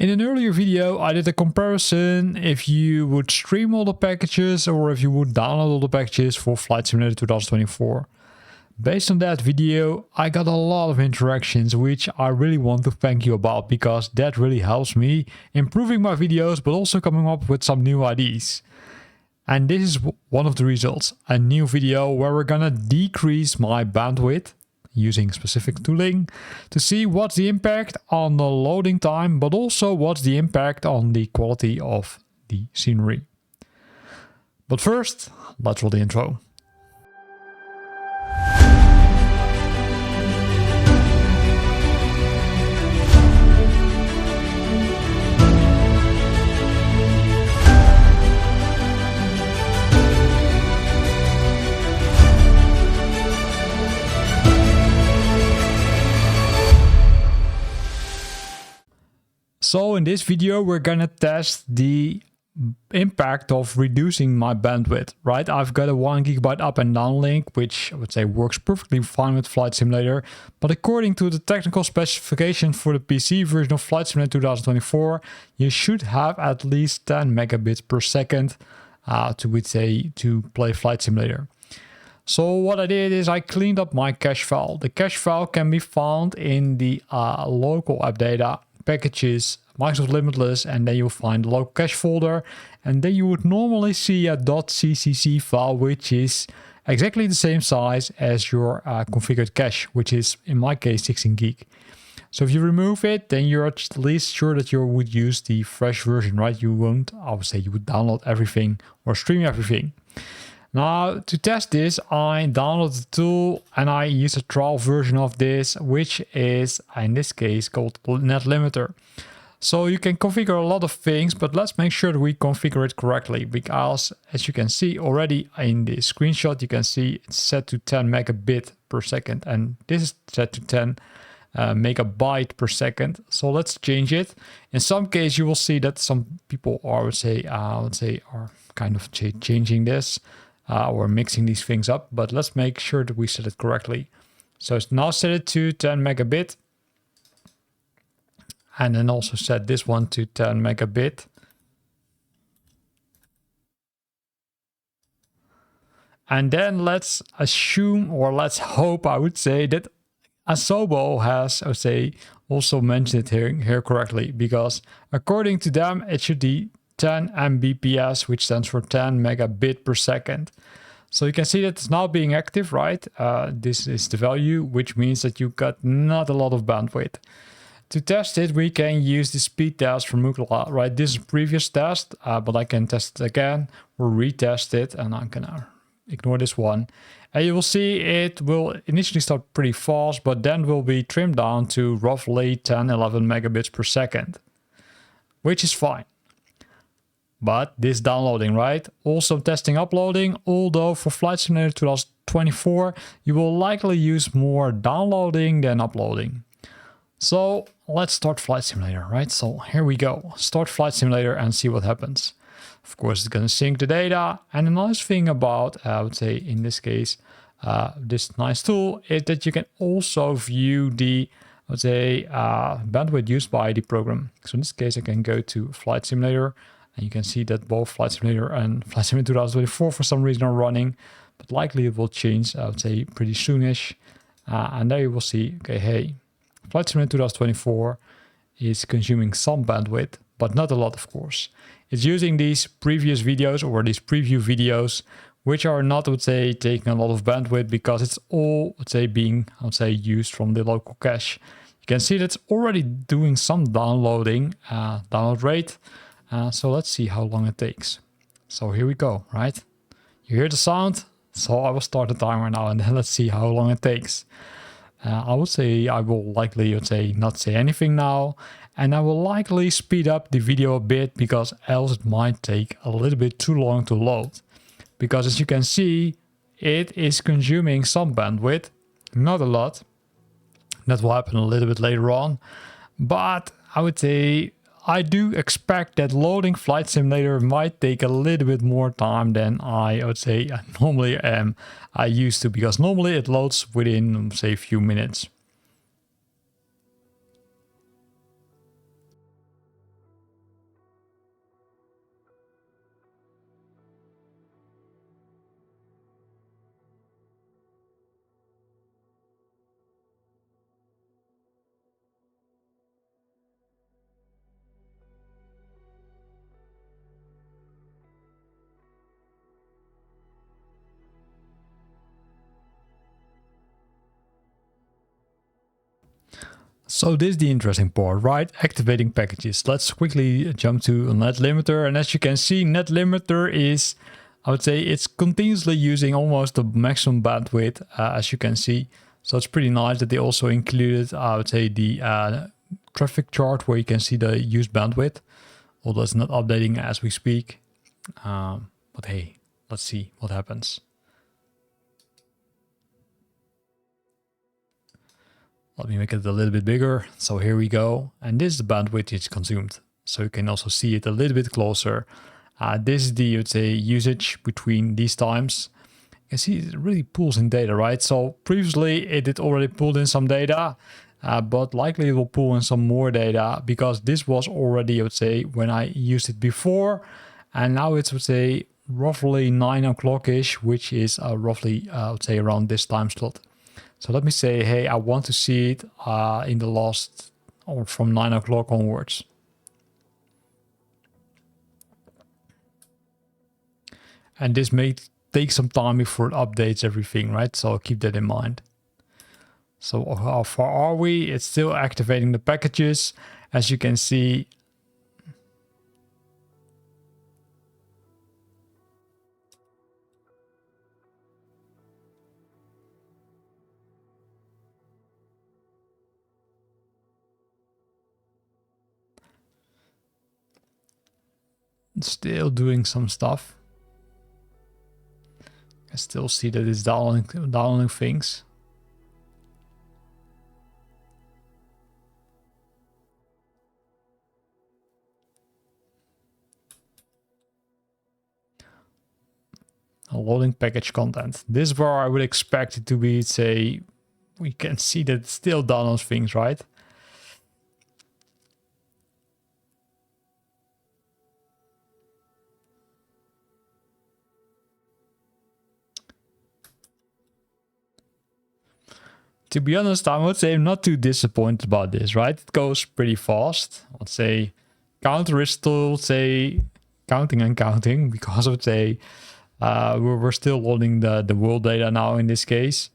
In an earlier video, I did a comparison if you would stream all the packages or if you would download all the packages for Flight Simulator 2024. Based on that video, I got a lot of interactions, which I really want to thank you about, because that really helps me improving my videos, but also coming up with some new ideas. And this is one of the results, a new video where we're gonna decrease my bandwidth using specific tooling to see what's the impact on the loading time, but also what's the impact on the quality of the scenery. But first, let's roll the intro. So in this video, we're gonna test the impact of reducing my bandwidth, right? I've got a 1 GB up and down link, which I would say works perfectly fine with Flight Simulator. But according to the technical specification for the PC version of Flight Simulator 2024, you should have at least 10 megabits per second to play Flight Simulator. So what I did is I cleaned up my cache file. The cache file can be found in the local app data, packages, Microsoft Limitless, and then you'll find the local cache folder, and then you would normally see a .ccc file, which is exactly the same size as your configured cache, which is in my case 16 gig. So if you remove it, then you're at least sure that you would use the fresh version, right? You won't, I would say you would download everything or stream everything. Now, to test this, I downloaded the tool and I used a trial version of this, which is, in this case, called Net Limiter. So you can configure a lot of things, but let's make sure that we configure it correctly, because as you can see already in the screenshot, you can see it's set to 10 megabit per second, and this is set to 10 megabyte per second. So let's change it. In some case, you will see that some people are, are kind of changing this. Or mixing these things up, but let's make sure that we set it correctly. So it's now set it to 10 megabit, and then also set this one to 10 megabit. And then let's assume, or let's hope, I would say, that Asobo has, I would say, also mentioned it here correctly, because according to them, it should be 10 Mbps, which stands for 10 megabit per second. So you can see that it's now being active, right? This is the value, which means that you got not a lot of bandwidth. To test it, we can use the speed test from Mookla, right? This is a previous test, but I can test it again or retest it, and I'm gonna ignore this one. And you will see it will initially start pretty fast, but then will be trimmed down to roughly 10-11 megabits per second, which is fine. But this downloading, right? Also testing uploading, although for Flight Simulator 2024, you will likely use more downloading than uploading. So let's start Flight Simulator, right? So here we go. Start Flight Simulator and see what happens. Of course, it's going to sync the data. And the nice thing about, I would say in this case, this nice tool is that you can also view the, I would say, bandwidth used by the program. So in this case, I can go to Flight Simulator. And you can see that both Flight Simulator and Flight Simulator 2024 for some reason are running, but likely it will change, I would say, pretty soonish. And there you will see, okay, hey, Flight Simulator 2024 is consuming some bandwidth, but not a lot, of course. It's using these previous videos or these preview videos, which are not, I would say, taking a lot of bandwidth because it's all, I would say, being, I would say, used from the local cache. You can see that it's already doing some downloading, download rate. So let's see how long it takes. So here we go, right? You hear the sound? So I will start the timer now and then let's see how long it takes. I would say I will likely, not say anything now. And I will likely speed up the video a bit because else it might take a little bit too long to load. Because as you can see, it is consuming some bandwidth, not a lot. That will happen a little bit later on. But I would say I do expect that loading Flight Simulator might take a little bit more time than I would say normally am used to, because normally it loads within, say, a few minutes. So this is the interesting part, right? Activating packages. Let's quickly jump to net limiter. And as you can see, net limiter is, I would say, it's continuously using almost the maximum bandwidth, as you can see. So it's pretty nice that they also included, I would say, the traffic chart where you can see the used bandwidth. Although it's not updating as we speak. But hey, let's see what happens. Let me make it a little bit bigger. So here we go. And this is the bandwidth it's consumed. So you can also see it a little bit closer. This is the, I would say, usage between these times. You can see it really pulls in data, right? So previously it did already pulled in some data, but likely it will pull in some more data because this was already, I would say, when I used it before. And now it's, I would say, roughly 9 o'clock-ish, which is roughly, I would say, around this time slot. So let me say, hey, I want to see it in the last, or from 9 o'clock onwards. And this may take some time before it updates everything, right? So keep that in mind. So how far are we? It's still activating the packages. As you can see, still doing some stuff. I still see that it's downloading things. Loading package content. This is where I would expect it to be, say, we can see that it still downloads things, right? To be honest, I would say I'm not too disappointed about this, right? It goes pretty fast. Let's say counter is still, say, counting and counting because I would say we're still loading the world data now in this case.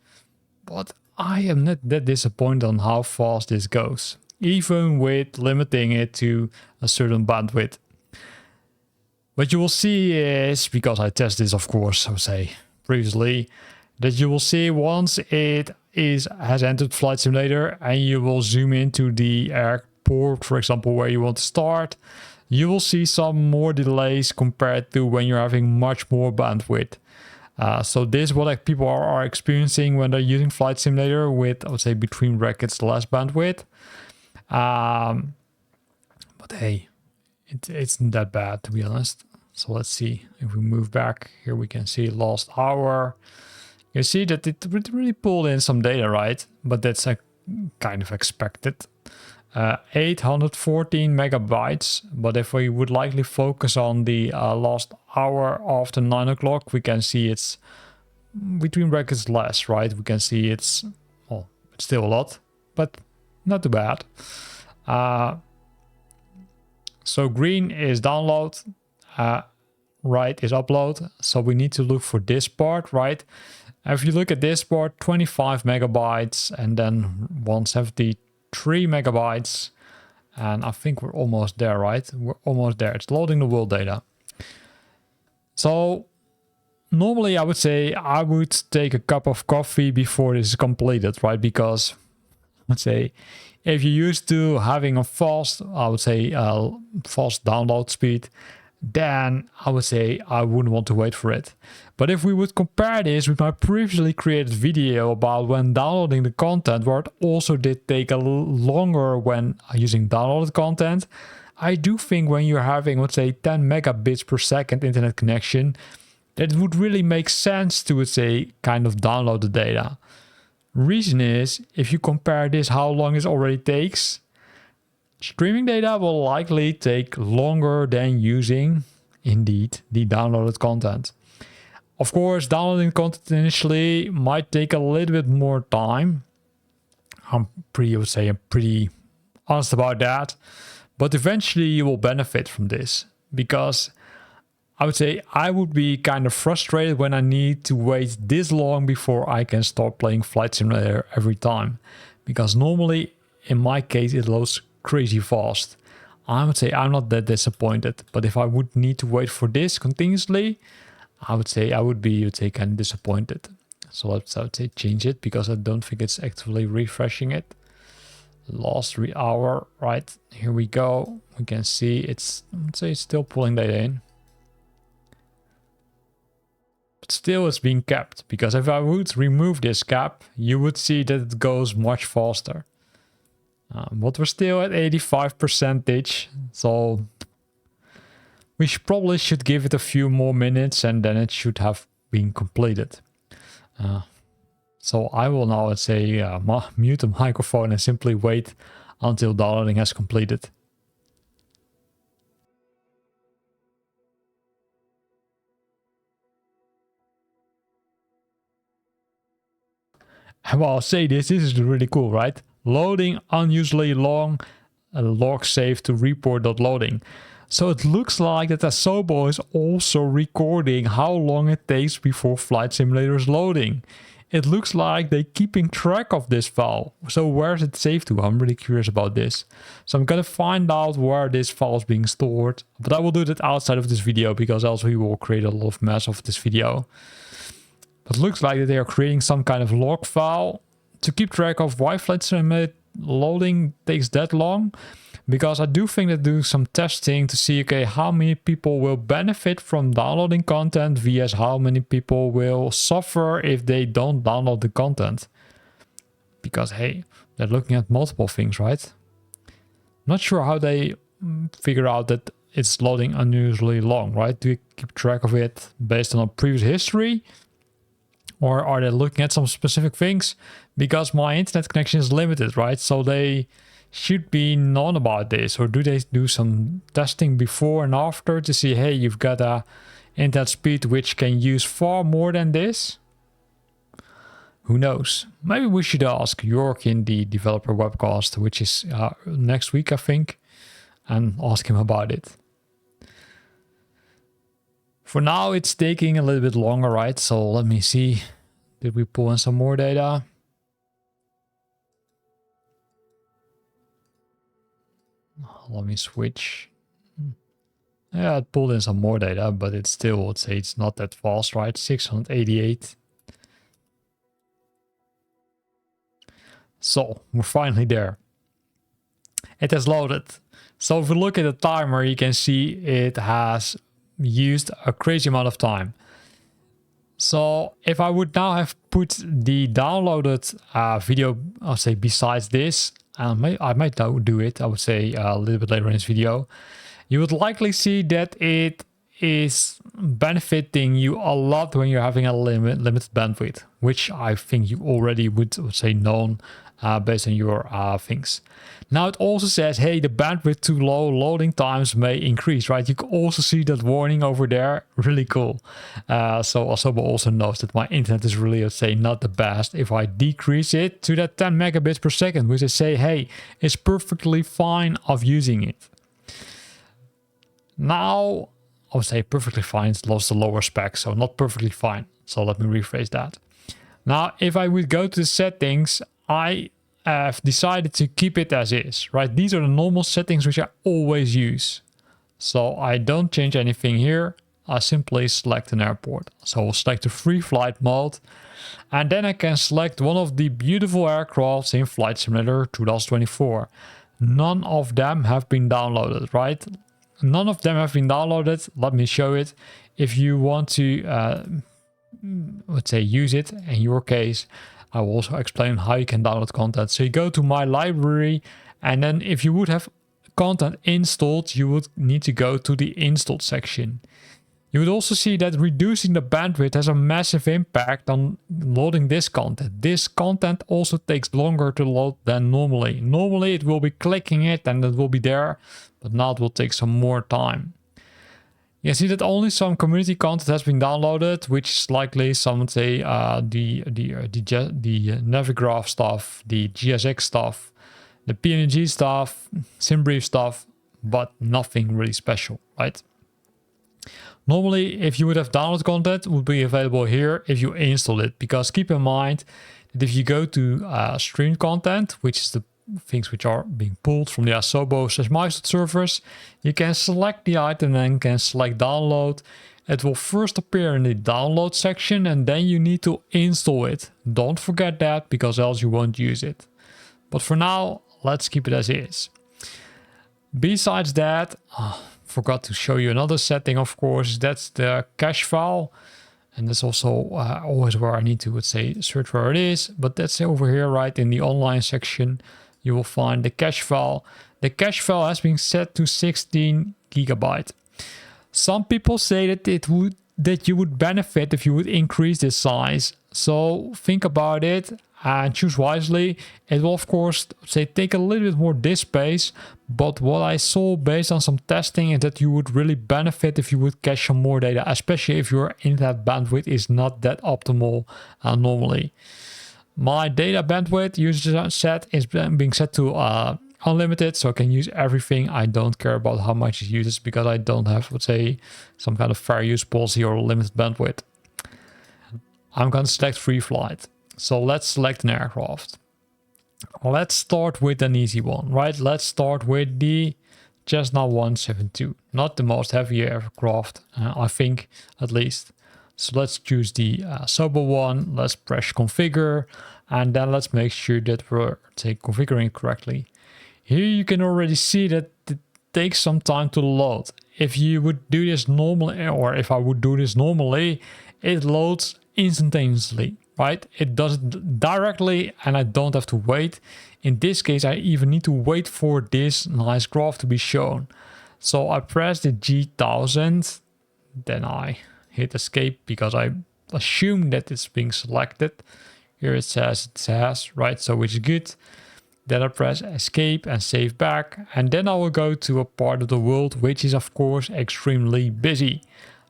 But I am not that disappointed on how fast this goes, even with limiting it to a certain bandwidth. What you will see is, because I test this, of course, I would say previously, that you will see once it has entered Flight Simulator and you will zoom into the airport, for example, where you want to start, you will see some more delays compared to when you're having much more bandwidth. So this is what people are experiencing when they're using Flight Simulator with, I would say, between brackets, less bandwidth. But hey, it's not that bad, to be honest. So let's see if we move back here, we can see last hour. You see that it really pulled in some data, right? But that's kind of expected. 814 megabytes. But if we would likely focus on the last hour after 9 o'clock, we can see it's between brackets less, right? We can see it's, well, it's still a lot, but not too bad. So green is download, right is upload. So we need to look for this part, right? If you look at this part, 25 megabytes and then 173 megabytes. And I think we're almost there, right? We're almost there. It's loading the world data. So normally I would say I would take a cup of coffee before this is completed, right? Because let's say if you're used to having a fast, I would say fast download speed, then I would say I wouldn't want to wait for it. But if we would compare this with my previously created video about when downloading the content, where it also did take a little longer when using downloaded content, I do think when you're having, let's say, 10 megabits per second internet connection, that it would really make sense to, let's say, kind of download the data. Reason is, if you compare this, how long it already takes, streaming data will likely take longer than using, indeed, the downloaded content. Of course, downloading content initially might take a little bit more time. I'm pretty honest about that. But eventually you will benefit from this, because I would say I would be kind of frustrated when I need to wait this long before I can start playing Flight Simulator every time. Because normally in my case, it loads crazy fast. I would say I'm not that disappointed, but if I would need to wait for this continuously, I would say I would be kind of disappointed. So let's, I would say, change it, because I don't think it's actively refreshing it. Last 3 hour, right? Here we go. We can see it's, let's say, it's still pulling data in. But still it's being kept, because if I would remove this cap, you would see that it goes much faster. But we're still at 85%, so we probably should give it a few more minutes and then it should have been completed. So I will now, let's say, mute the microphone and simply wait until downloading has completed. And while I say this is really cool, right? Loading unusually long, log save to report.loading. So it looks like that Asobo is also recording how long it takes before Flight Simulator is loading. It looks like they're keeping track of this file. So where is it saved to? I'm really curious about this. So I'm gonna find out where this file is being stored. But I will do that outside of this video, because else we will create a lot of mess of this video. But it looks like that they are creating some kind of log file to keep track of why Flight Simulator loading takes that long. Because I do think that doing some testing to see, okay, how many people will benefit from downloading content vs how many people will suffer if they don't download the content. Because, hey, they're looking at multiple things, right? Not sure how they figure out that it's loading unusually long, right? Do you keep track of it based on a previous history? Or are they looking at some specific things? Because my internet connection is limited, right? So they should be known about this. Or do they do some testing before and after to see, hey, you've got a internet speed which can use far more than this? Who knows? Maybe we should ask York in the developer webcast, which is next week, I think, and ask him about it. For now, it's taking a little bit longer, right? So let me see. Did we pull in some more data? Let me switch. Yeah, it pulled in some more data, but it's still, let's say, it's not that fast, right? 688. So we're finally there. It has loaded. So if we look at the timer, you can see it has used a crazy amount of time. So if I would now have put the downloaded video, I'll say besides this, I might do it, I would say a little bit later in this video, you would likely see that it is benefiting you a lot when you're having a limited bandwidth, which I think you already would say known based on your things. Now it also says, hey, the bandwidth too low, loading times may increase, right? You can also see that warning over there, really cool. So Asobo also knows that my internet is really, let's say, not the best. If I decrease it to that 10 megabits per second, which I say, hey, it's perfectly fine of using it. Now, I would say perfectly fine, it's lost the lower spec, so not perfectly fine. So let me rephrase that. Now, if I would go to the settings, I have decided to keep it as is, right? These are the normal settings which I always use. So I don't change anything here. I simply select an airport. So I'll select the free flight mode. And then I can select one of the beautiful aircrafts in Flight Simulator 2024. None of them have been downloaded, right? None of them have been downloaded. Let me show it. If you want to, let's say, use it, in your case, I will also explain how you can download content. So you go to my library, and then if you would have content installed, you would need to go to the installed section. You would also see that reducing the bandwidth has a massive impact on loading this content. This content also takes longer to load than normally. Normally it will be clicking it and it will be there, but now it will take some more time. You see that only some community content has been downloaded, which is likely some would say the Navigraph stuff, the GSX stuff, the PNG stuff, SimBrief stuff, but nothing really special, right? Normally, if you would have downloaded content, it would be available here if you install it. Because keep in mind that if you go to stream content, which is the things which are being pulled from the Asobo/Microsoft servers. You can select the item and can select download. It will first appear in the download section and then you need to install it. Don't forget that, because else you won't use it. But for now, let's keep it as is. Besides that, forgot to show you another setting, of course. That's the cache file. And that's also always where I need to, let's say, search where it is. But that's over here, right in the online section. You will find the cache file. The cache file has been set to 16 gigabyte. Some people say that you would benefit if you would increase the size. So think about it and choose wisely. It will of course say take a little bit more disk space, but what I saw based on some testing is that you would really benefit if you would cache some more data, especially if your internet bandwidth is not that optimal normally. My data bandwidth usage set is being set to unlimited, so I can use everything. I don't care about how much it uses because I don't have, let's say, some kind of fair use policy or limited bandwidth. I'm going to select free flight. So let's select an aircraft. Let's start with an easy one, right? Let's start with the Cessna 172, not the most heavy aircraft, I think, at least. So let's choose the Sobo one. Let's press configure, and then let's make sure that we're configuring correctly. Here you can already see that it takes some time to load. If you would do this normally, or if I would do this normally, it loads instantaneously, right? It does it directly and I don't have to wait. In this case, I even need to wait for this nice graph to be shown. So I press the G1000, then I hit escape because I assume that it's being selected. Here it says, right? So which is good. Then I press escape and save back. And then I will go to a part of the world which is of course extremely busy.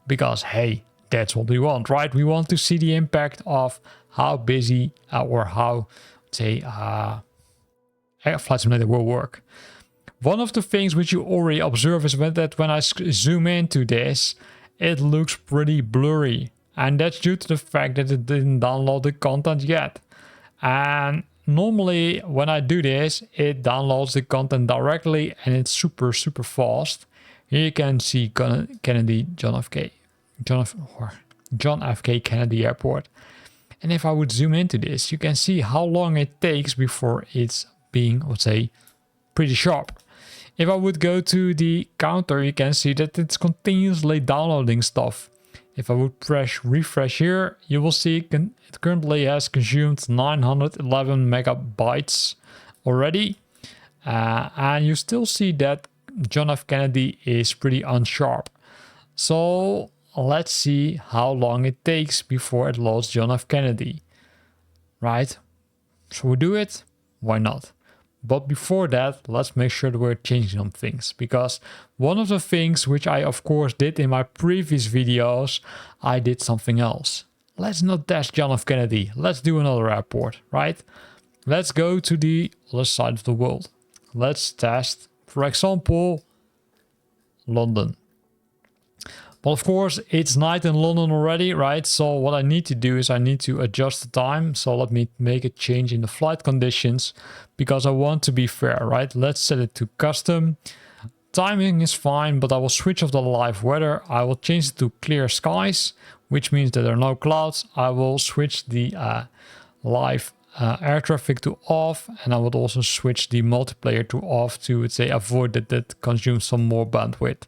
Because hey, that's what we want, right? We want to see the impact of how busy or how, say, Flight Simulator will work. One of the things which you already observe is that when I zoom into this, it looks pretty blurry. And that's due to the fact that it didn't download the content yet. And normally when I do this, it downloads the content directly and it's super fast. Here you can see Kennedy, John F. Kennedy Airport. And if I would zoom into this, you can see how long it takes before it's being, let's say, pretty sharp. If I would go to the counter, you can see that it's continuously downloading stuff. If I would press refresh here, you will see it currently has consumed 911 megabytes already. And you still see that John F. Kennedy is pretty unsharp. So let's see how long it takes before it loads John F. Kennedy. Right? So we do it? Why not? But before that, let's make sure that we're changing some things. Because one of the things which I of course did in my previous videos, I did something else. Let's not test John F. Kennedy. Let's do another airport, right? Let's go to the other side of the world. Let's test, for example, London. Well, of course, it's night in London already, right? So what I need to do is I need to adjust the time. So let me make a change in the flight conditions because I want to be fair, right? Let's set it to custom. Timing is fine, but I will switch off the live weather. I will change it to clear skies, which means that there are no clouds. I will switch the live air traffic to off, and I would also switch the multiplayer to off to, let's say, avoid that consumes some more bandwidth.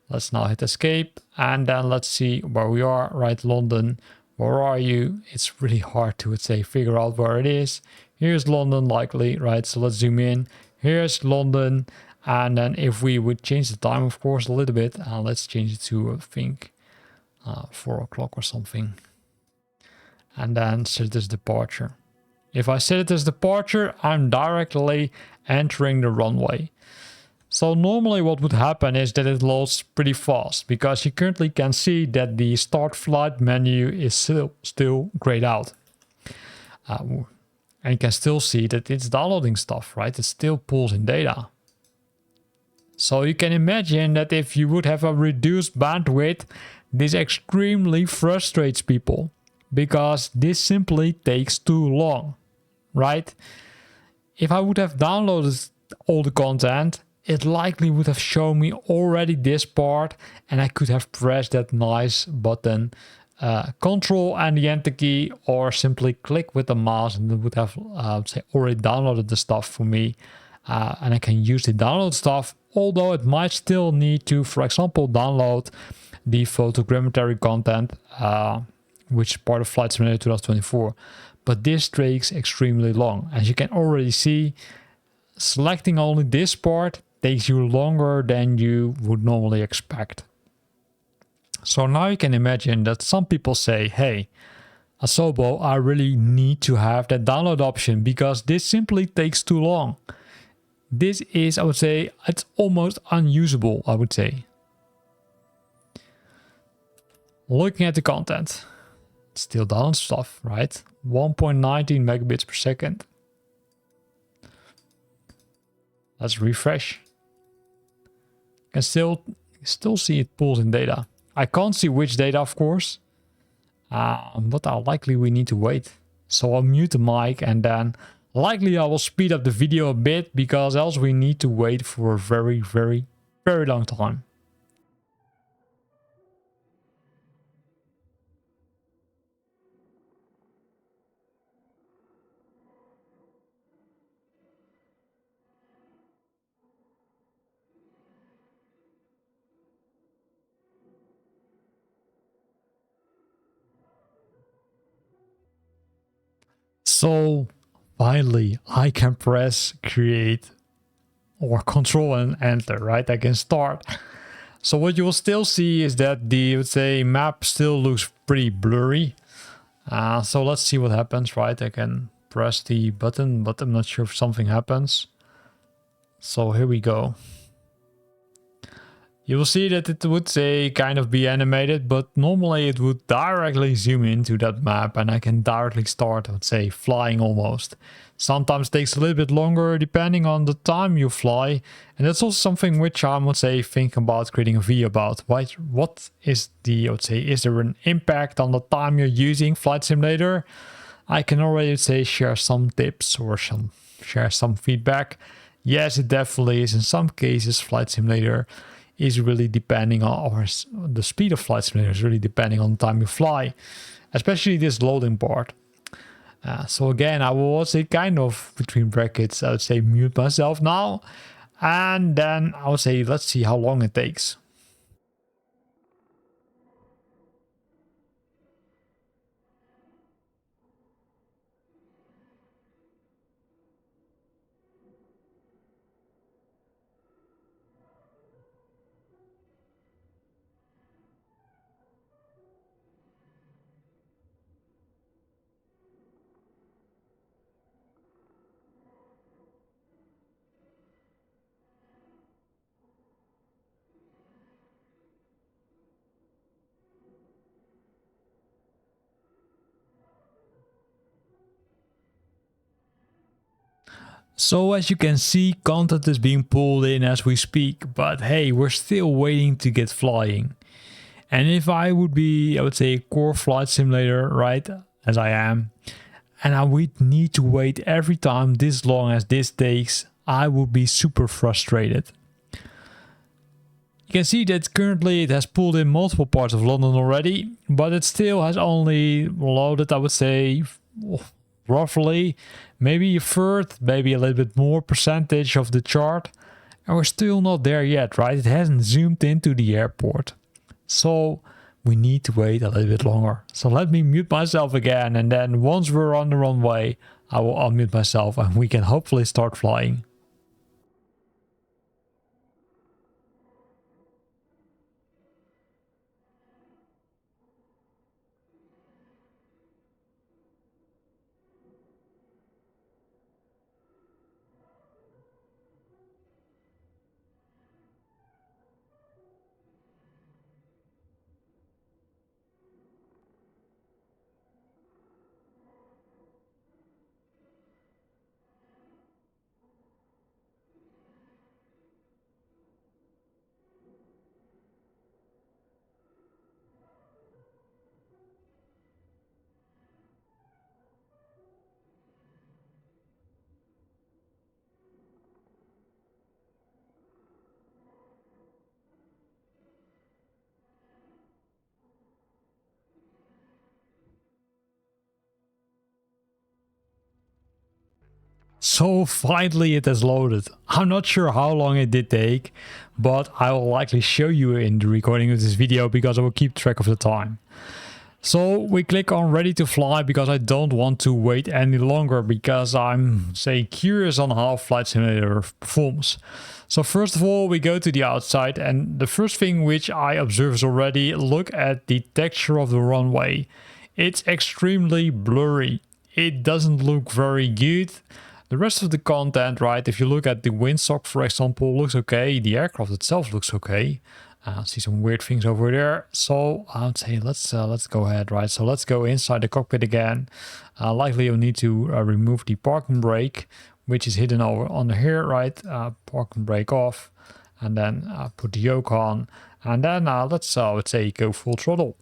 Let's now hit escape and then let's see where we are, right? London, where are you? It's really hard to, let's say, figure out where it is. Here's London likely, right? So let's zoom in. Here's London. And then if we would change the time, of course, a little bit, let's change it to, I think, 4 o'clock or something. And then set it as departure. If I set it as departure, I'm directly entering the runway. So normally what would happen is that it loads pretty fast because you currently can see that the start flight menu is still grayed out. And you can still see that it's downloading stuff, right? It still pulls in data. So you can imagine that if you would have a reduced bandwidth, this extremely frustrates people because this simply takes too long, right? If I would have downloaded all the content, it likely would have shown me already this part, and I could have pressed that nice button, Control and the Enter key, or simply click with the mouse, and it would have say already downloaded the stuff for me, and I can use the download stuff. Although it might still need to, for example, download the photogrammetry content, which is part of Flight Simulator 2024. But this takes extremely long. As you can already see, selecting only this part takes you longer than you would normally expect. So now you can imagine that some people say, hey, Asobo, I really need to have that download option because this simply takes too long. This is, I would say, it's almost unusable, I would say. Looking at the content, it's still down stuff, right? 1.19 megabits per second. Let's refresh. You can still see it pulls in data. I can't see which data, of course, but likely we need to wait. So I'll mute the mic, and then likely I will speed up the video a bit, because else we need to wait for a very, very, very long time. So finally I can press create or control and enter, right? I can start. So what you will still see is that the, let's say, map still looks pretty blurry. So let's see what happens, right? I can press the button, but I'm not sure if something happens. So here we go. You will see that it would say kind of be animated, but normally it would directly zoom into that map, and I can directly start, let's say, flying almost. Sometimes it takes a little bit longer depending on the time you fly, and that's also something which I would say thinking about creating a video about. What is the, I would say, is there an impact on the time you're using Flight Simulator? I can already say share some tips or share some feedback. Yes, it definitely is. In some cases, Flight Simulator is really depending on, or the speed of Flight Simulator is really depending on the time you fly, especially this loading part. So again, I will say kind of between brackets, I would say mute myself now, and then I would say let's see how long it takes. So as you can see, content is being pulled in as we speak, but hey, we're still waiting to get flying. And if I would be, I would say, a core Flight Simulator, right, as I am, and I would need to wait every time this long as this takes, I would be super frustrated. You can see that currently it has pulled in multiple parts of London already, but it still has only loaded, I would say, roughly maybe a third, maybe a little bit more percentage of the chart, and we're still not there yet, right? It hasn't zoomed into the airport, so we need to wait a little bit longer. So let me mute myself again, and then once we're on the runway, I will unmute myself and we can hopefully start flying. So finally it has loaded. I'm not sure how long it did take, but I will likely show you in the recording of this video because I will keep track of the time. So we click on ready to fly because I don't want to wait any longer because I'm curious on how Flight Simulator performs. So first of all, we go to the outside, and the first thing which I observe is already look at the texture of the runway. It's extremely blurry. It doesn't look very good. The rest of the content, right, if you look at the windsock, for example, looks okay. The aircraft itself looks okay. See some weird things over there. So I would say let's go ahead, right? So let's go inside the cockpit again. Likely you'll need to remove the parking brake, which is hidden over under here, right? Parking brake off, and then put the yoke on, and then let's go full throttle.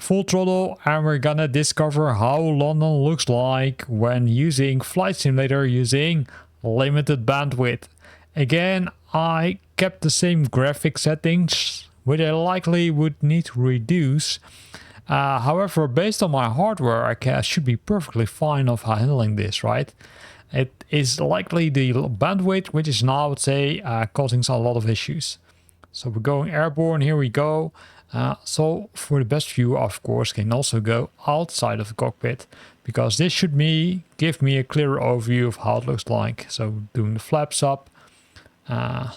Full throttle, and we're gonna discover how London looks like when using Flight Simulator using limited bandwidth. Again, I kept the same graphic settings, which I likely would need to reduce. However, based on my hardware, I should be perfectly fine of handling this, right? It is likely the bandwidth, which is now, I would say, causing a lot of issues. So we're going airborne, here we go. So for the best view, of course, can also go outside of the cockpit, because this should give me a clearer overview of how it looks like. So doing the flaps up.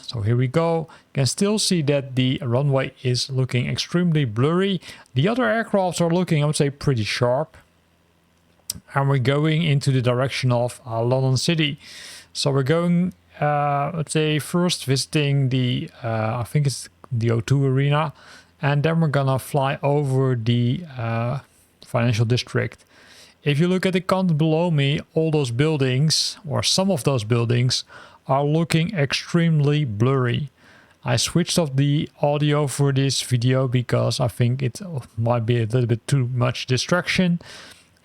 So here we go. You can still see that the runway is looking extremely blurry. The other aircrafts are looking, I would say, pretty sharp. And we're going into the direction of London City. So we're going, let's say, first visiting the, I think it's the O2 Arena. And then we're gonna fly over the financial district. If you look at the content below me, all those buildings, or some of those buildings, are looking extremely blurry. I switched off the audio for this video because I think it might be a little bit too much distraction.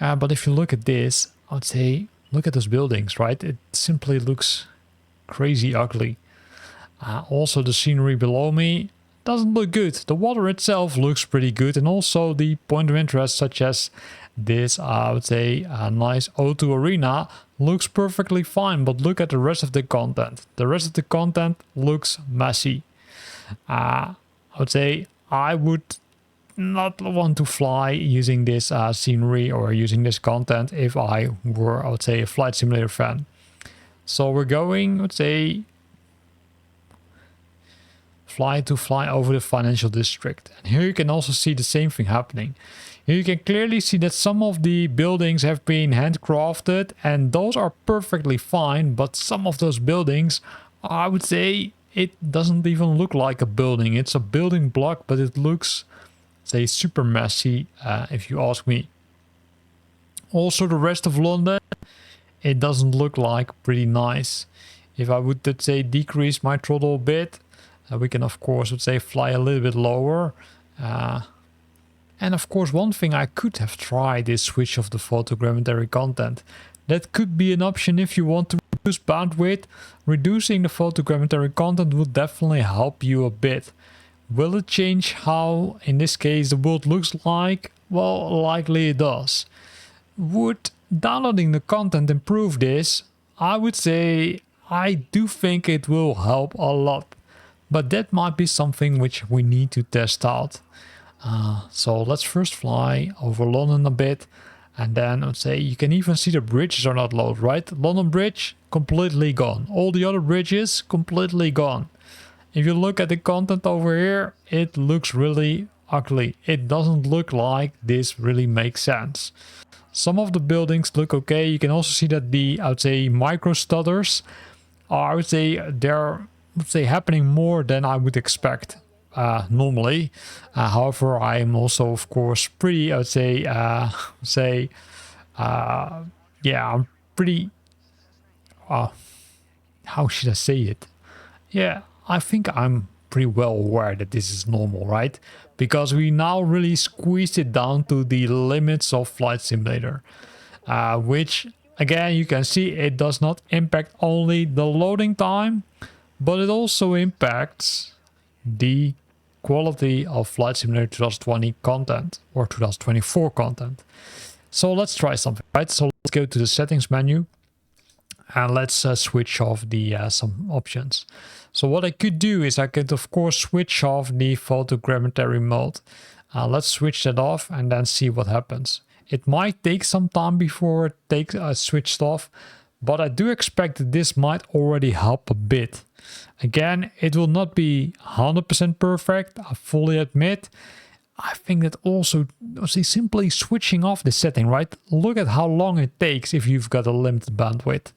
But if you look at this, I would say, look at those buildings, right? It simply looks crazy ugly. Also, the scenery below me doesn't look good. The water itself looks pretty good, and also the point of interest, such as this, I would say, a nice O2 Arena, looks perfectly fine. But look at the rest of the content. The rest of the content looks messy. I would say I would not want to fly using this scenery or using this content if I were, I would say, a Flight Simulator fan. So we're going, let's say, fly over the financial district. And here you can also see the same thing happening. Here you can clearly see that some of the buildings have been handcrafted, and those are perfectly fine, but some of those buildings, I would say, it doesn't even look like a building. It's a building block, but it looks, say, super messy, if you ask me. Also, the rest of London, it doesn't look like pretty nice. If I would, let's say, decrease my throttle a bit, we can, of course, let's say, fly a little bit lower. And of course, one thing I could have tried is switch off the photogrammetry content. That could be an option if you want to reduce bandwidth. Reducing the photogrammetry content would definitely help you a bit. Will it change how, in this case, the world looks like? Well, likely it does. Would downloading the content improve this? I would say I do think it will help a lot. But that might be something which we need to test out. So let's first fly over London a bit, and then let's say you can even see the bridges are not loaded, right? London Bridge completely gone. All the other bridges completely gone. If you look at the content over here, it looks really ugly. It doesn't look like this really makes sense. Some of the buildings look okay. You can also see that the, I would say, micro stutters are, I would say, they're, let's say, happening more than I would expect. Normally. However, I am also, of course, pretty, I would say, yeah, I'm pretty, how should I say it? Yeah, I think I'm pretty well aware that this is normal, right? Because we now really squeezed it down to the limits of Flight Simulator, which, again, you can see it does not impact only the loading time, but it also impacts the quality of Flight Simulator 2020 content or 2024 content. So let's try something, right? So let's go to the settings menu, And let's switch off the some options. So what I could do is I could of course switch off the photogrammetry mode. Let's switch that off and then see what happens. It might take some time before it takes switched off, but I do expect that this might already help a bit. Again, it will not be 100% perfect, I fully admit. I think that also, simply switching off the setting, right? Look at how long it takes if you've got a limited bandwidth.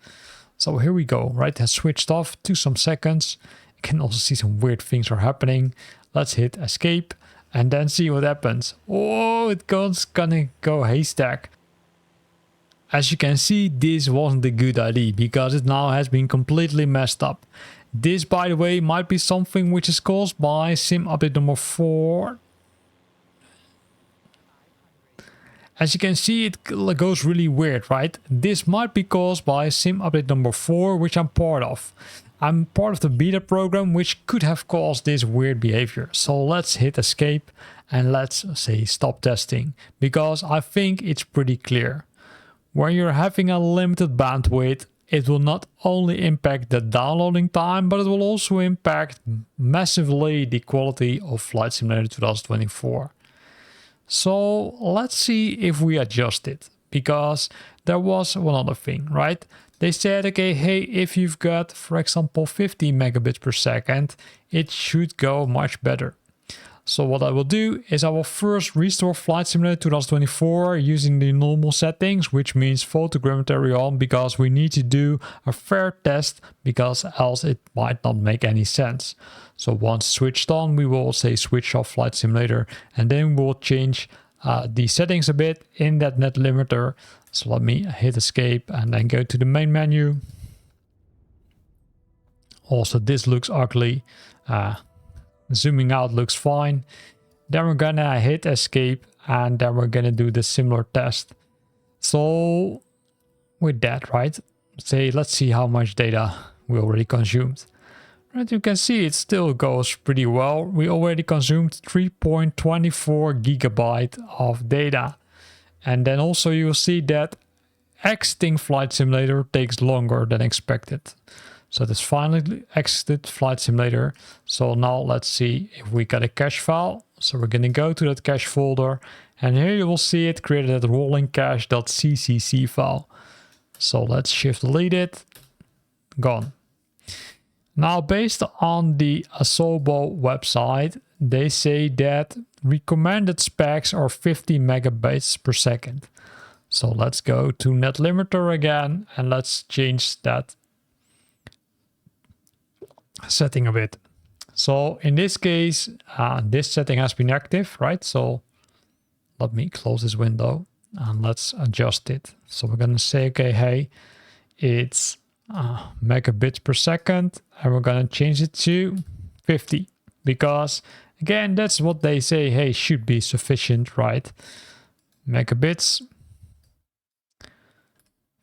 So here we go, right? It has switched off to some seconds. You can also see some weird things are happening. Let's hit escape and then see what happens. Oh, it's gonna go haystack. As you can see, this wasn't a good idea because it now has been completely messed up. This, by the way, might be something which is caused by sim update number 4. As you can see, it goes really weird, right? This might be caused by sim update number 4, which I'm part of. I'm part of the beta program, which could have caused this weird behavior. So let's hit escape and let's say stop testing, because I think it's pretty clear. When you're having a limited bandwidth, it will not only impact the downloading time, but it will also impact massively the quality of Flight Simulator 2024. So let's see if we adjust it, because there was one other thing, right? They said, okay, hey, if you've got, for example, 50 megabits per second, it should go much better. So what I will do is I will first restore Flight Simulator 2024 using the normal settings, which means photogrammetry on, because we need to do a fair test, because else it might not make any sense. So once switched on, we will say switch off Flight Simulator, and then we'll change the settings a bit in that net limiter. So let me hit escape and then go to the main menu. Also, this looks ugly. Zooming out looks fine. Then we're gonna hit escape and then we're gonna do the similar test. So with that, right? Let's see how much data we already consumed. Right, you can see it still goes pretty well. We already consumed 3.24 gigabyte of data. And then also you'll see that exiting Flight Simulator takes longer than expected. So this finally exited Flight Simulator. So now let's see if we got a cache file. So we're going to go to that cache folder, and here you will see it created that rolling cache.ccc file. So let's shift delete it. Gone. Now, based on the Asobo website, they say that recommended specs are 50 megabytes per second. So let's go to net limiter again and let's change that setting a bit. So in this case, this setting has been active, right? So let me close this window and let's adjust it. So we're going to say, okay, hey, it's megabits per second, and we're going to change it to 50, because again, that's what they say, hey, should be sufficient, right? Megabits,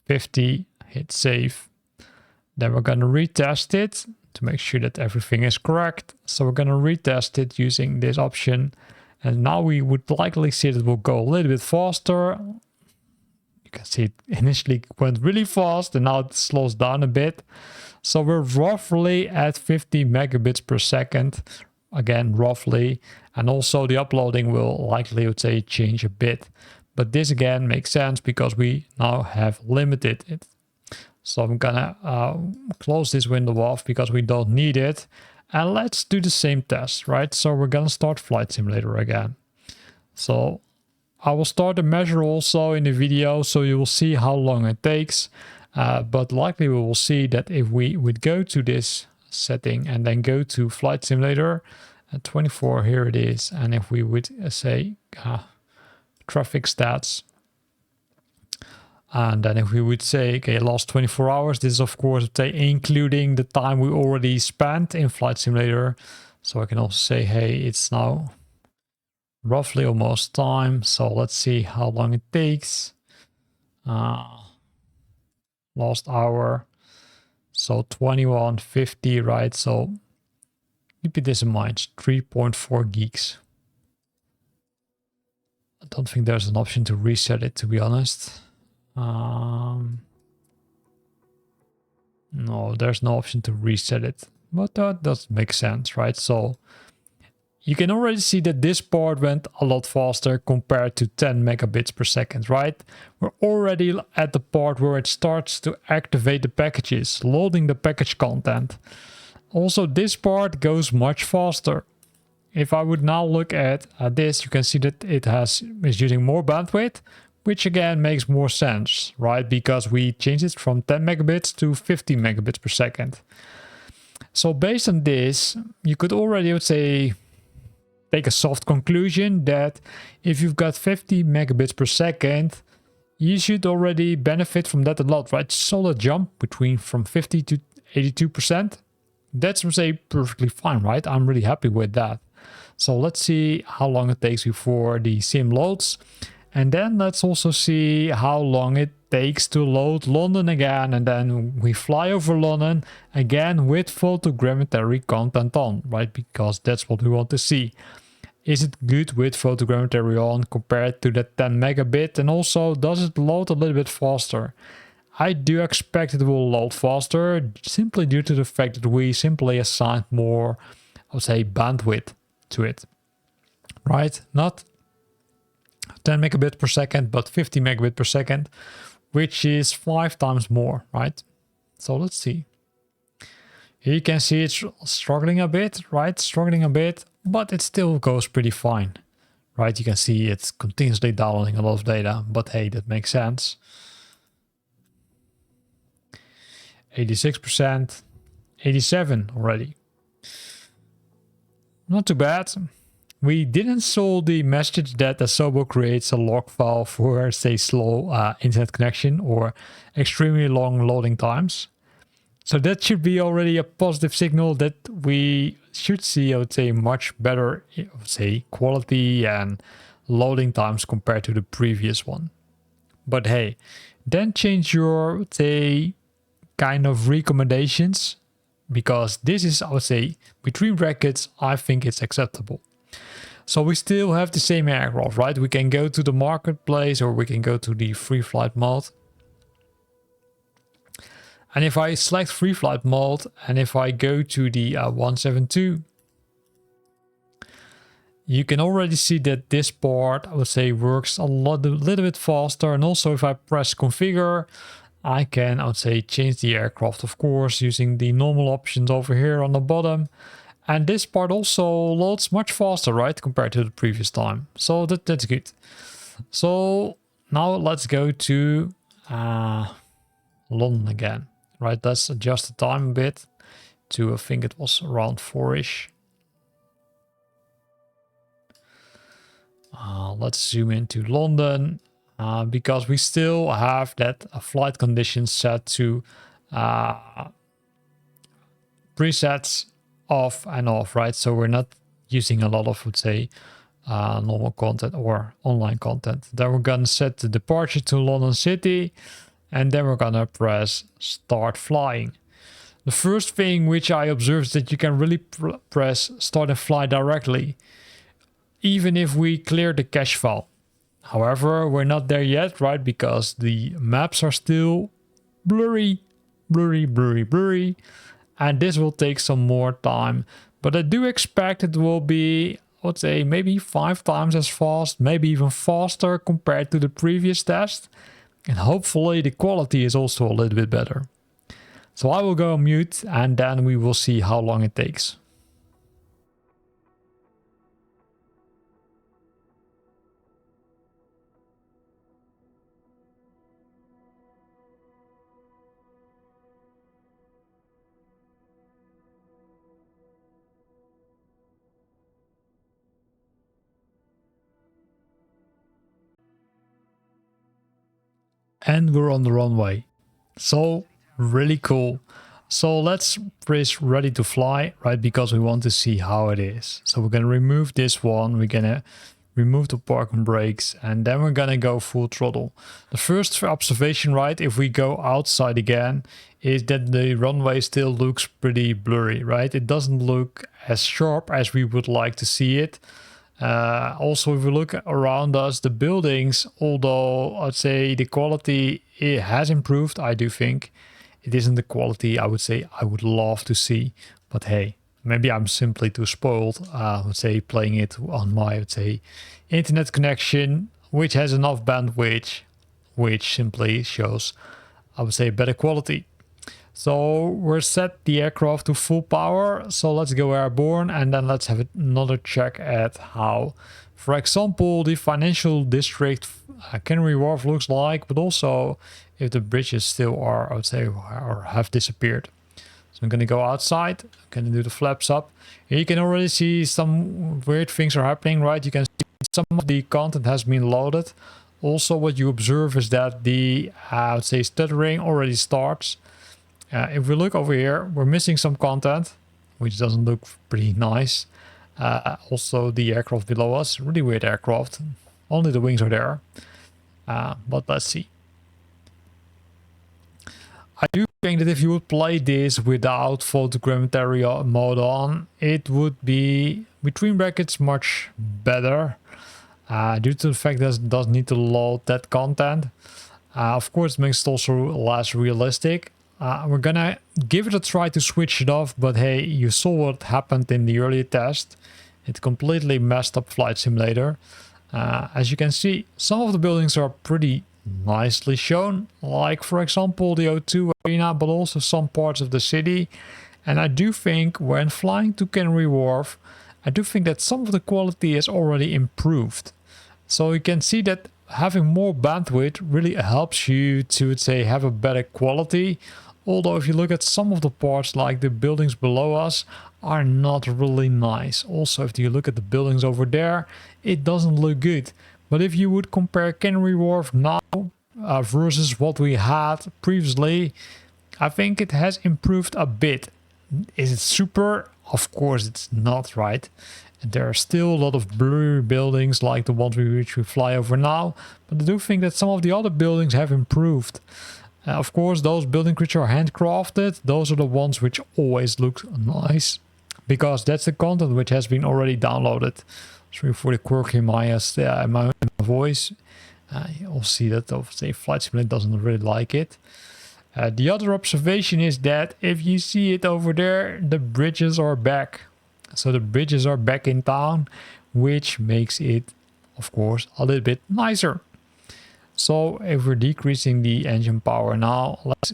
50, hit save. Then we're going to retest it to make sure that everything is correct. So we're going to retest it using this option. And now we would likely see that it will go a little bit faster. You can see it initially went really fast and now it slows down a bit. So we're roughly at 50 megabits per second. Again, roughly. And also the uploading will likely, I would say, change a bit. But this again makes sense because we now have limited it. So I'm gonna close this window off because we don't need it. And let's do the same test, right? So we're gonna start Flight Simulator again. So I will start the measure also in the video, so you will see how long it takes. But likely we will see that if we would go to this setting and then go to Flight Simulator, 24, here it is. And if we would say traffic stats, and then if we would say, okay, last 24 hours, this is of course including the time we already spent in Flight Simulator. So I can also say, hey, it's now roughly almost time. So let's see how long it takes. Last hour. So 21:50, right? So keep this in mind, 3.4 gigs. I don't think there's an option to reset it, to be honest. No, there's no option to reset it, but that does make sense, right? So you can already see that this part went a lot faster compared to 10 megabits per second, right? We're already at the part where it starts to activate the packages, loading the package content. Also, this part goes much faster. If I would now look at this, you can see that it is using more bandwidth, which again makes more sense, right? Because we changed it from 10 megabits to 50 megabits per second. So based on this, you could already, I would say, take a soft conclusion that if you've got 50 megabits per second, you should already benefit from that a lot, right? Solid jump between from 50 to 82%. That's, I would say, perfectly fine, right? I'm really happy with that. So let's see how long it takes before the sim loads. And then let's also see how long it takes to load London again. And then we fly over London again with photogrammetry content on, right? Because that's what we want to see. Is it good with photogrammetry on compared to the 10 megabit? And also, does it load a little bit faster? I do expect it will load faster simply due to the fact that we simply assigned more, I would say, bandwidth to it, right? Not 10 megabit per second, but 50 megabit per second, which is 5 times more, right? So let's see. Here you can see it's struggling a bit, right? Struggling a bit, but it still goes pretty fine, right? You can see it's continuously downloading a lot of data, but hey, that makes sense. 86%, 87 already. Not too bad. We didn't solve the message that Asobo creates a log file for, say, slow internet connection or extremely long loading times. So that should be already a positive signal that we should see, I would say, much better, I would say, quality and loading times compared to the previous one. But hey, then change your, I would say, kind of recommendations, because this is, I would say, between brackets, I think it's acceptable. So we still have the same aircraft, right? We can go to the marketplace or we can go to the free flight mode. And if I select free flight mode and if I go to the 172, you can already see that this part, I would say, works a little bit faster. And also if I press configure, I can, I would say, change the aircraft, of course, using the normal options over here on the bottom. And this part also loads much faster, right, compared to the previous time. So that's good. So now let's go to London again, right? Let's adjust the time a bit to, I think it was around 4-ish. Let's zoom into London because we still have that flight conditions set to presets off and off, right? So we're not using a lot of, would say, normal content or online content. Then we're gonna set the departure to London City, and then we're gonna press start flying. The first thing which I observed is that you can really press start and fly directly, even if we clear the cache file. However, we're not there yet, right? Because the maps are still blurry, and this will take some more time. But I do expect it will be, I would say, maybe 5 times as fast, maybe even faster compared to the previous test. And hopefully the quality is also a little bit better. So I will go on mute and then we will see how long it takes. And we're on the runway. So really cool. So let's press ready to fly, right? Because we want to see how it is. So we're gonna remove this one. We're gonna remove the parking brakes, and then we're gonna go full throttle. The first observation, right, if we go outside again, is that the runway still looks pretty blurry, right? It doesn't look as sharp as we would like to see it. Also, if we look around us, the buildings, although I'd say the quality, it has improved, I do think, it isn't the quality I would say I would love to see. But hey, maybe I'm simply too spoiled, I would say, playing it on my, I would say, internet connection, which has enough bandwidth, which simply shows, I would say, better quality. So we're set the aircraft to full power. So let's go airborne, and then let's have another check at how, for example, the financial district Canary Wharf looks like, but also if the bridges still are, I would say, or have disappeared. So I'm going to go outside. I'm going to do the flaps up. Here you can already see some weird things are happening, right? You can see some of the content has been loaded. Also, what you observe is that the, I would say, stuttering already starts. If we look over here, we're missing some content, which doesn't look pretty nice. Also, the aircraft below us, really weird aircraft. Only the wings are there. But let's see. I do think that if you would play this without photogrammetry mode on, it would be, between brackets, much better. Due to the fact that it does need to load that content. Of course, it makes it also less realistic. We're gonna give it a try to switch it off, but hey, you saw what happened in the earlier test. It completely messed up Flight Simulator. As you can see, some of the buildings are pretty nicely shown, like for example the O2 Arena, but also some parts of the city. And I do think when flying to Canary Wharf, I do think that some of the quality is already improved. So you can see that having more bandwidth really helps you to, say, have a better quality. Although if you look at some of the parts, like the buildings below us, are not really nice. Also, if you look at the buildings over there, it doesn't look good. But if you would compare Canary Wharf now versus what we had previously, I think it has improved a bit. Is it super? Of course it's not, right? There are still a lot of blurry buildings like the ones which we fly over now, but I do think that some of the other buildings have improved. Of course, those buildings which are handcrafted, those are the ones which always look nice, because that's the content which has been already downloaded. Sorry for the quirk in my voice. You'll see that, say, Flight Simulator doesn't really like it. The other observation is that if you see it over there, the bridges are back. So the bridges are back in town, which makes it, of course, a little bit nicer. So if we're decreasing the engine power now, let's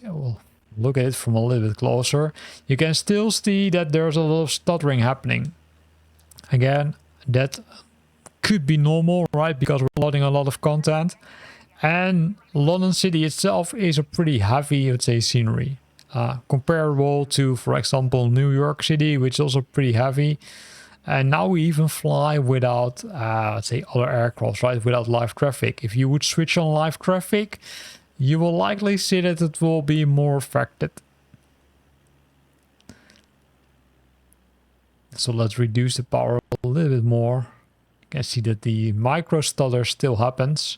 look at it from a little bit closer. You can still see that there's a lot of stuttering happening. Again, that could be normal, right? Because we're loading a lot of content. And London City itself is a pretty heavy, I would say, scenery. Comparable to, for example, New York City, which is also pretty heavy. And now we even fly without, let's say, other aircrafts, right? Without live traffic. If you would switch on live traffic, you will likely see that it will be more affected. So let's reduce the power a little bit more. You can see that the micro stutter still happens.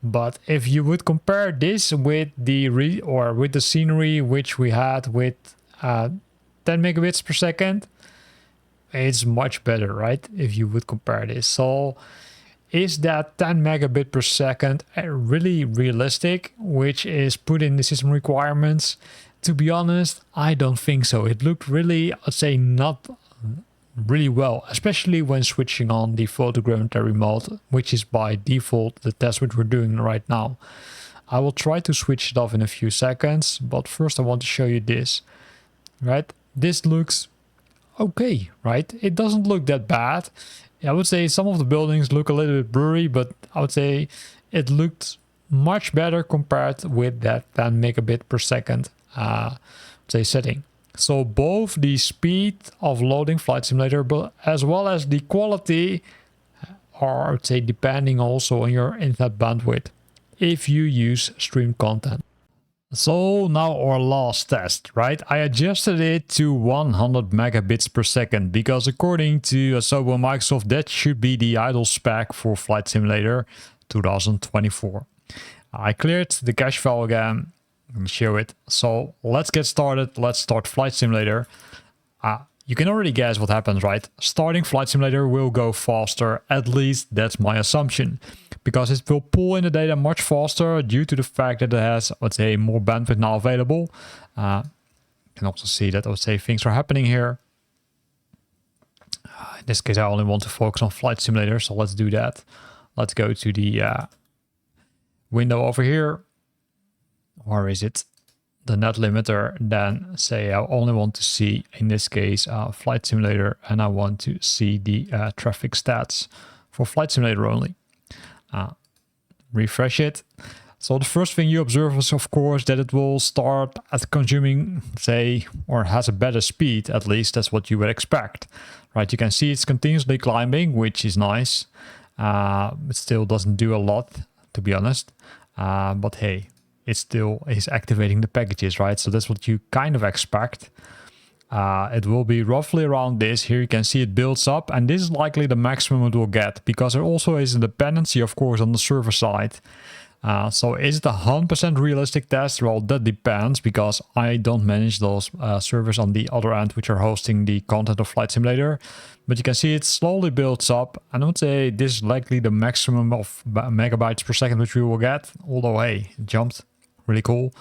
But if you would compare this with the with the scenery which we had with 10 megabits per second, it's much better, right? If you would compare this. So is that 10 megabit per second really realistic, which is put in the system requirements? To be honest, I don't think so. It looked really, I'd say, not really well, especially when switching on the photogrammetry mode, which is by default the test which we're doing right now. I will try to switch it off in a few seconds, but first I want to show you this, right? This looks okay, right? It doesn't look that bad. I would say some of the buildings look a little bit blurry, but I would say it looked much better compared with that 10 megabit per second say setting. So both the speed of loading Flight Simulator, but as well as the quality are, I would say, depending also on your internet bandwidth if you use stream content. So now our last test, right? I adjusted it to 100 megabits per second because according to Asobo and Microsoft, that should be the idle spec for Flight Simulator 2024. I cleared the cache file again. Let me show it. So let's get started. Let's start Flight Simulator. you can already guess what happens, right? Starting Flight Simulator will go faster, at least that's my assumption, because it will pull in the data much faster due to the fact that it has, let's say, more bandwidth now available. You can also see that, I would say, things are happening here. In this case, I only want to focus on Flight Simulator, so let's do that. Let's go to the window over here. Where is it? The net limiter. Then say I only want to see, in this case, Flight Simulator, and I want to see the traffic stats for Flight Simulator only. Refresh it. So the first thing you observe is, of course, that it will start at consuming, say, or has a better speed. At least that's what you would expect, right? You can see it's continuously climbing, which is nice. It still doesn't do a lot, to be honest. But hey, it still is activating the packages, right? So that's what you kind of expect. It will be roughly around this. Here you can see it builds up, and this is likely the maximum it will get, because there also is a dependency, of course, on the server side. So is it a 100% realistic test? Well, that depends, because I don't manage those servers on the other end, which are hosting the content of Flight Simulator. But you can see it slowly builds up. I would say this is likely the maximum of megabytes per second which we will get. Although, hey, it jumped. Really cool.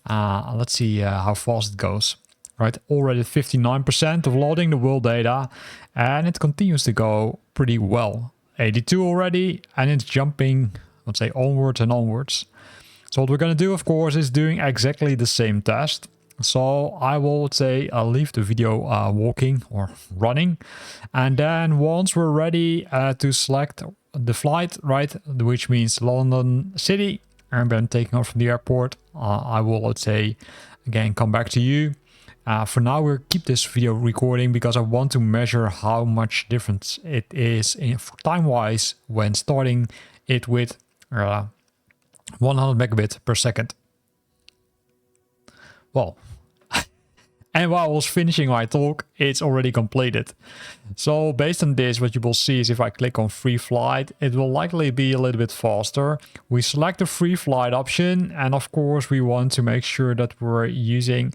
Let's see how fast it goes. Right, already 59% of loading the world data, and it continues to go pretty well. 82 already, and it's jumping, let's say, onwards and onwards. So what we're going to do, of course, is doing exactly the same test. So I will say leave the video walking or running, and then once we're ready to select the flight, right, which means London City, and then taking off from the airport, I will, let's say, again come back to you. For now, we'll keep this video recording because I want to measure how much difference it is time-wise when starting it with 100 megabit per second. Well, and while I was finishing my talk, it's already completed. So based on this, what you will see is if I click on free flight, it will likely be a little bit faster. We select the free flight option, and of course we want to make sure that we're using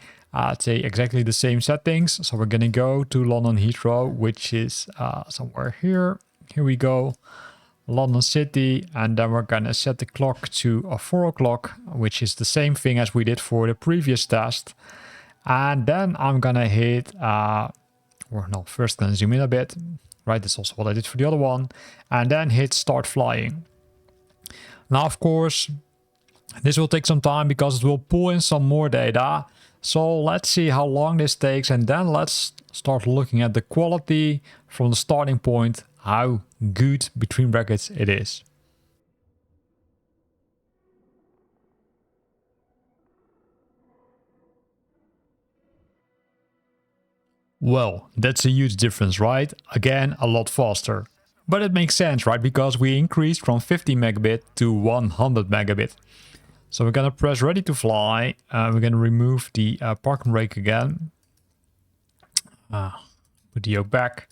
say exactly the same settings. So we're gonna go to London Heathrow, which is somewhere here. Here we go, London City, and then we're gonna set the clock to 4 o'clock, which is the same thing as we did for the previous test. And then I'm gonna hit, first gonna zoom in a bit, right? That's also what I did for the other one, and then hit start flying. Now, of course, this will take some time because it will pull in some more data. So let's see how long this takes, and then let's start looking at the quality from the starting point, how good, between brackets, it is. Well, that's a huge difference, right? Again, a lot faster. But it makes sense, right? Because we increased from 50 megabit to 100 megabit. So we're gonna press ready to fly. We're gonna remove the parking brake again. Put the yoke back.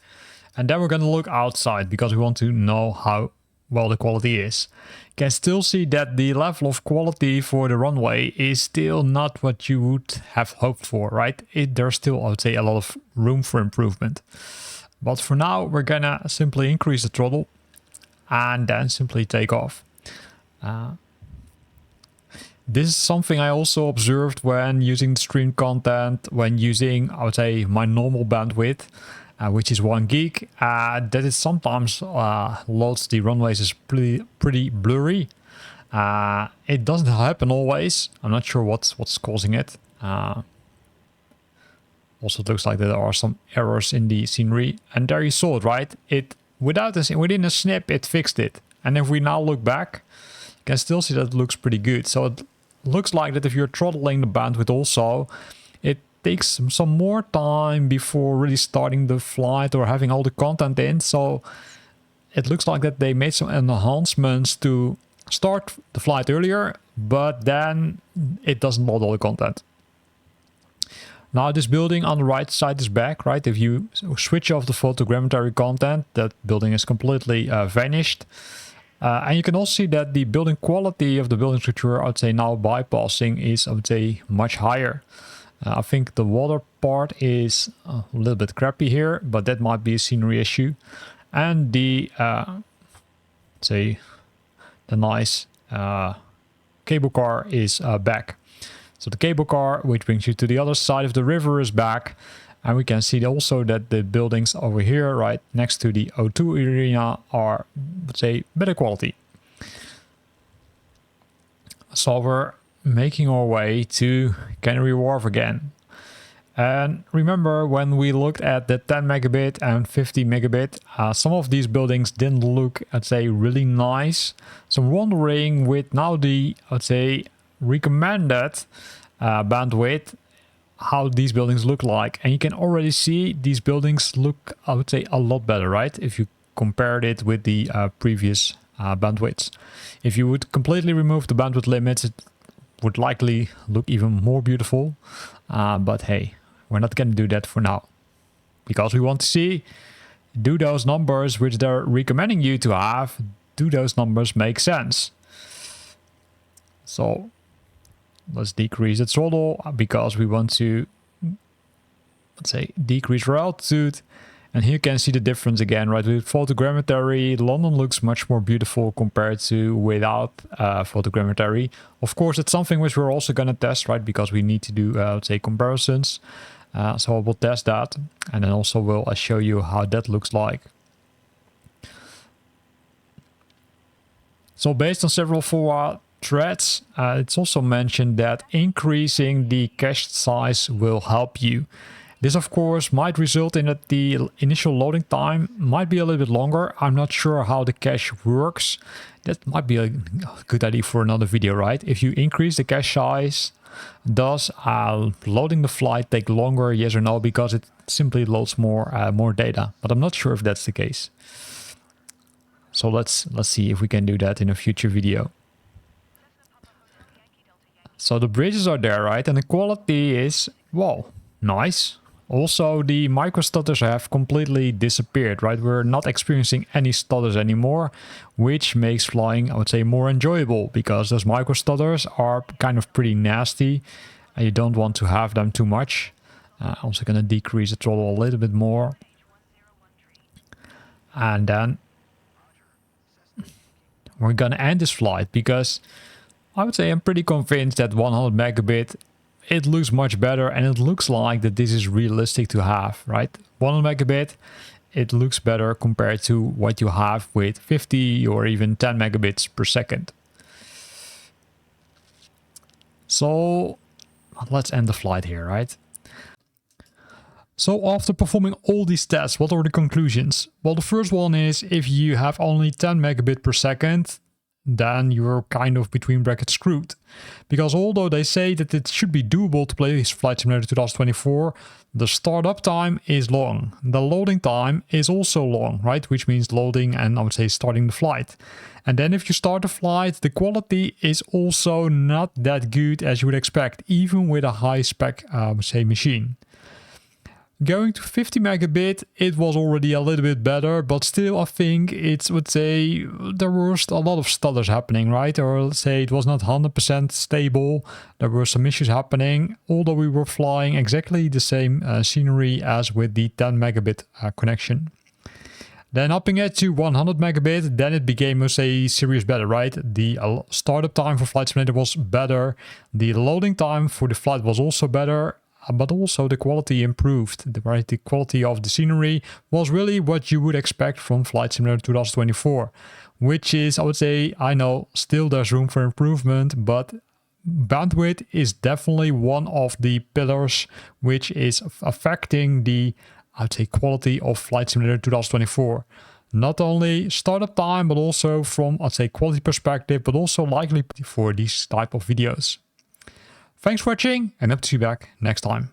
And then we're gonna look outside because we want to know how well the quality is. You can still see that the level of quality for the runway is still not what you would have hoped for, right? There's still, I would say, a lot of room for improvement. But for now, we're gonna simply increase the throttle and then simply take off. This is something I also observed when using the stream content, when using, I would say, my normal bandwidth, which is 1 gig, that it sometimes loads the runways as pretty blurry. It doesn't happen always. I'm not sure what's causing it. Also, it looks like there are some errors in the scenery, and there you saw it, right? Within a snip, it fixed it. And if we now look back, you can still see that it looks pretty good. So it looks like that if you're throttling the bandwidth also, it takes some more time before really starting the flight or having all the content in. So it looks like that they made some enhancements to start the flight earlier, but then it doesn't load all the content. Now this building on the right side is back, right? If you switch off the photogrammetry content, that building is completely vanished. And you can also see that the building quality of the buildings which we're, I would say, now bypassing is, I would say, much higher. I think the water part is a little bit crappy here, but that might be a scenery issue. And the, say, the nice cable car is back. So the cable car, which brings you to the other side of the river, is back. And we can see also that the buildings over here, right next to the O2 arena, are, let's say, better quality. So we're making our way to Canary Wharf again. And remember, when we looked at the 10 megabit and 50 megabit, some of these buildings didn't look, I'd say, really nice. So I'm wondering with now the, I'd say, recommended bandwidth, how these buildings look like. And you can already see these buildings look, I would say, a lot better, right? If you compared it with the previous bandwidths. If you would completely remove the bandwidth limits, it would likely look even more beautiful. But hey, we're not going to do that for now. Because we want to see, do those numbers which they're recommending you to have, do those numbers make sense? So let's decrease the throttle because we want to, let's say, decrease our altitude. And here you can see the difference again, right? With photogrammetry, London looks much more beautiful compared to without photogrammetry. Of course, it's something which we're also going to test, right? Because we need to do, let's say, comparisons. So I will test that. And then also will show you how that looks like. So based on several forward threads, it's also mentioned that increasing the cache size will help you. This, of course, might result in that the initial loading time might be a little bit longer. I'm not sure how the cache works. That might be a good idea for another video, right? If you increase the cache size, does loading the flight take longer, yes or no? Because it simply loads more data. But I'm not sure if that's the case. So let's see if we can do that in a future video. So the bridges are there, right? And the quality is, wow, nice. Also, the micro stutters have completely disappeared, right? We're not experiencing any stutters anymore, which makes flying, I would say, more enjoyable because those micro stutters are kind of pretty nasty and you don't want to have them too much. Also going to decrease the throttle a little bit more. And then we're going to end this flight because I would say I'm pretty convinced that 100 megabit it looks much better and it looks like that this is realistic to have, right? 100 megabit, it looks better compared to what you have with 50 or even 10 megabits per second. So let's end the flight here, right? So after performing all these tests, what are the conclusions? Well, the first one is if you have only 10 megabit per second, then you're kind of between brackets screwed. Because although they say that it should be doable to play Flight Simulator 2024, the startup time is long. The loading time is also long, right? Which means loading and I would say starting the flight. And then if you start the flight, the quality is also not that good as you would expect, even with a high spec, I would say, machine. Going to 50 megabit, it was already a little bit better, but still I think it's, would say, there were a lot of stutters happening, right? Or let's say it was not 100% stable. There were some issues happening, although we were flying exactly the same scenery as with the 10 megabit connection. Then upping it to 100 megabit, then it became, let's say, serious better, right? The startup time for Flight Simulator was better. The loading time for the flight was also better. But also the quality improved, right? The quality of the scenery was really what you would expect from Flight Simulator 2024, which is, I would say, I know still there's room for improvement, but bandwidth is definitely one of the pillars which is affecting the, I would say, quality of Flight Simulator 2024. Not only startup time, but also from, I'd say, quality perspective, but also likely for these type of videos. Thanks for watching and hope to see you back next time.